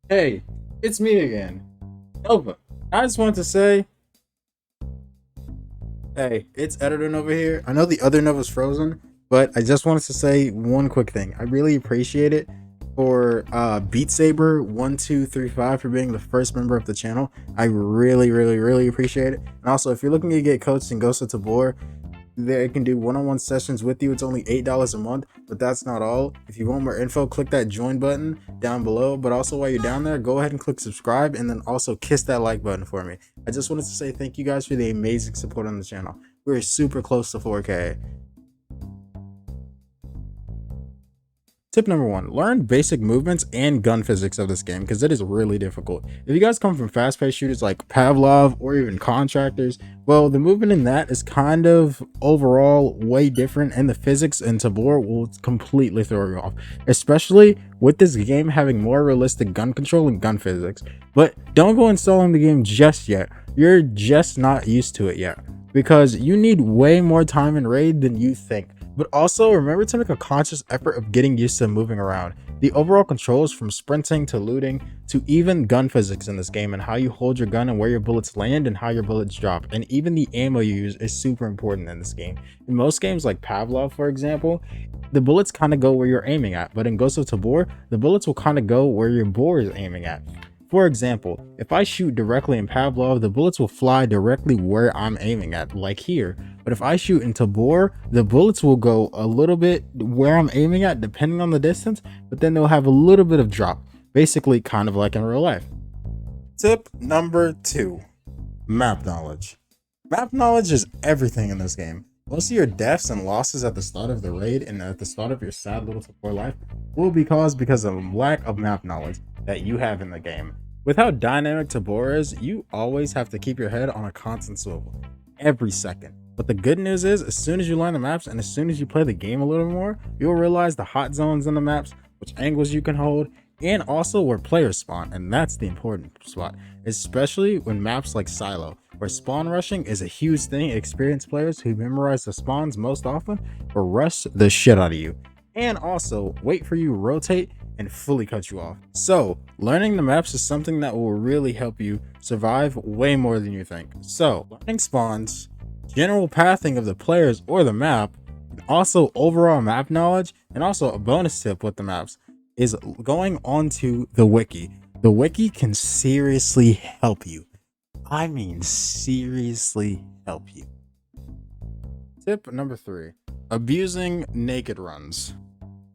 Hey, it's me again, Nova. I just want to say, hey, it's Editor Nova here. I know the other Nova's frozen, but I just wanted to say one quick thing. I really appreciate it for Beat Saber 1235 for being the first member of the channel. I really appreciate it. And also, if you're looking to get coached in Ghost of Tabor, they can do one-on-one sessions with you. It's only $8 a month, but that's not all. If you want more info, click that join button down below. But also, while you're down there, go ahead and click subscribe, and then also kiss that like button for me. I just wanted to say thank you guys for the amazing support on the channel. We're super close to 4K. Tip number 1, learn basic movements and gun physics of this game because it is really difficult. If you guys come from fast-paced shooters like Pavlov or even Contractors, well, the movement in that is kind of overall way different, and the physics in Tabor will completely throw you off, especially with this game having more realistic gun control and gun physics. But don't go installing the game just yet. You're just not used to it yet because you need way more time in raid than you think. But also remember to make a conscious effort of getting used to moving around. The overall controls from sprinting to looting to even gun physics in this game and how you hold your gun and where your bullets land and how your bullets drop, and even the ammo you use is super important in this game. In most games like Pavlov, for example, the bullets kind of go where you're aiming at, but in Ghost of Tabor, the bullets will kind of go where your bore is aiming at. For example, if I shoot directly in Pavlov, the bullets will fly directly where I'm aiming at, like here. But if I shoot in Tabor, the bullets will go a little bit where I'm aiming at, depending on the distance, but then they'll have a little bit of drop, basically kind of like in real life. Tip number 2, map knowledge. Map knowledge is everything in this game. Most of your deaths and losses at the start of the raid and at the start of your sad little Tabor life will be caused because of lack of map knowledge that you have in the game. With how dynamic Tabor is, you always have to keep your head on a constant swivel every second. But the good news is, as soon as you learn the maps and as soon as you play the game a little more, you'll realize the hot zones in the maps, which angles you can hold, and also where players spawn, and that's the important spot, especially when maps like Silo, where spawn rushing is a huge thing. Experienced players who memorize the spawns most often will rush the shit out of you, and also wait for you to rotate and fully cut you off. So learning the maps is something that will really help you survive way more than you think. So learning spawns, general pathing of the players or the map, and also overall map knowledge, and also a bonus tip with the maps is going onto the wiki. The wiki can seriously help you. I mean, seriously help you. Tip number 3, abusing naked runs.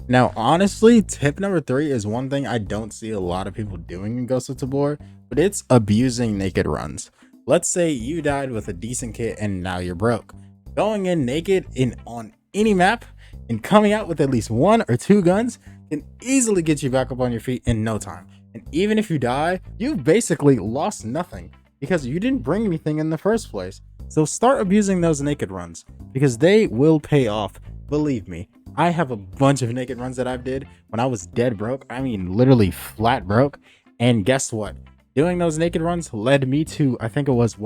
Now, honestly, tip number 3 is one thing I don't see a lot of people doing in Ghost of Tabor, but it's abusing naked runs. Let's say you died with a decent kit and now you're broke. Going in naked on any map and coming out with at least 1 or 2 guns can easily get you back up on your feet in no time. And even if you die, you've basically lost nothing because you didn't bring anything in the first place. So start abusing those naked runs because they will pay off. Believe me, I have a bunch of naked runs that I've did when I was dead broke. I mean, literally flat broke. And guess what? Doing those naked runs led me to, I think it was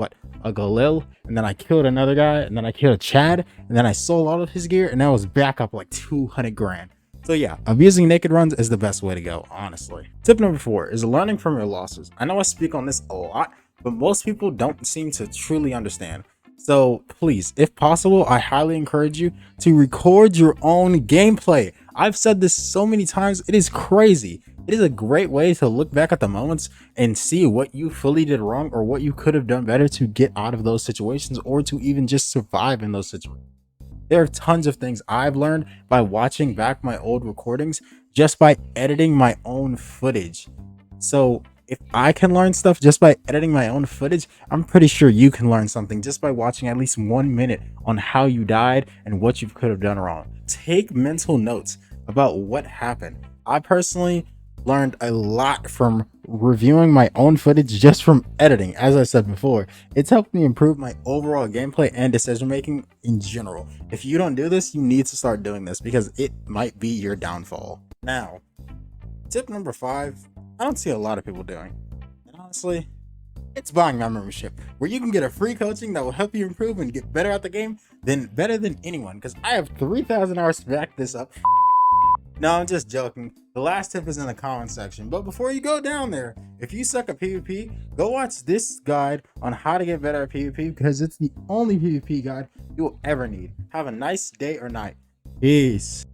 a Galil, and then I killed another guy, and then I killed a Chad, and then I sold all of his gear, and I was back up like 200 grand. So yeah, abusing naked runs is the best way to go, honestly. Tip number 4 is learning from your losses. I know I speak on this a lot, but most people don't seem to truly understand. So please, if possible, I highly encourage you to record your own gameplay. I've said this so many times, it is crazy. It is a great way to look back at the moments and see what you fully did wrong or what you could have done better to get out of those situations or to even just survive in those situations. There are tons of things I've learned by watching back my old recordings just by editing my own footage. So if I can learn stuff just by editing my own footage, I'm pretty sure you can learn something just by watching at least 1 minute on how you died and what you could have done wrong. Take mental notes about what happened. I personally learned a lot from reviewing my own footage just from editing. As I said before, it's helped me improve my overall gameplay and decision making in general. If you don't do this, you need to start doing this because it might be your downfall. Now, tip number 5, I don't see a lot of people doing, and honestly, it's buying my membership, where you can get a free coaching that will help you improve and get better at the game, better than anyone, because I have 3,000 hours to back this up. No, I'm just joking. The last tip is in the comment section. But before you go down there, if you suck at PvP, go watch this guide on how to get better at PvP, because it's the only PvP guide you will ever need. Have a nice day or night. Peace.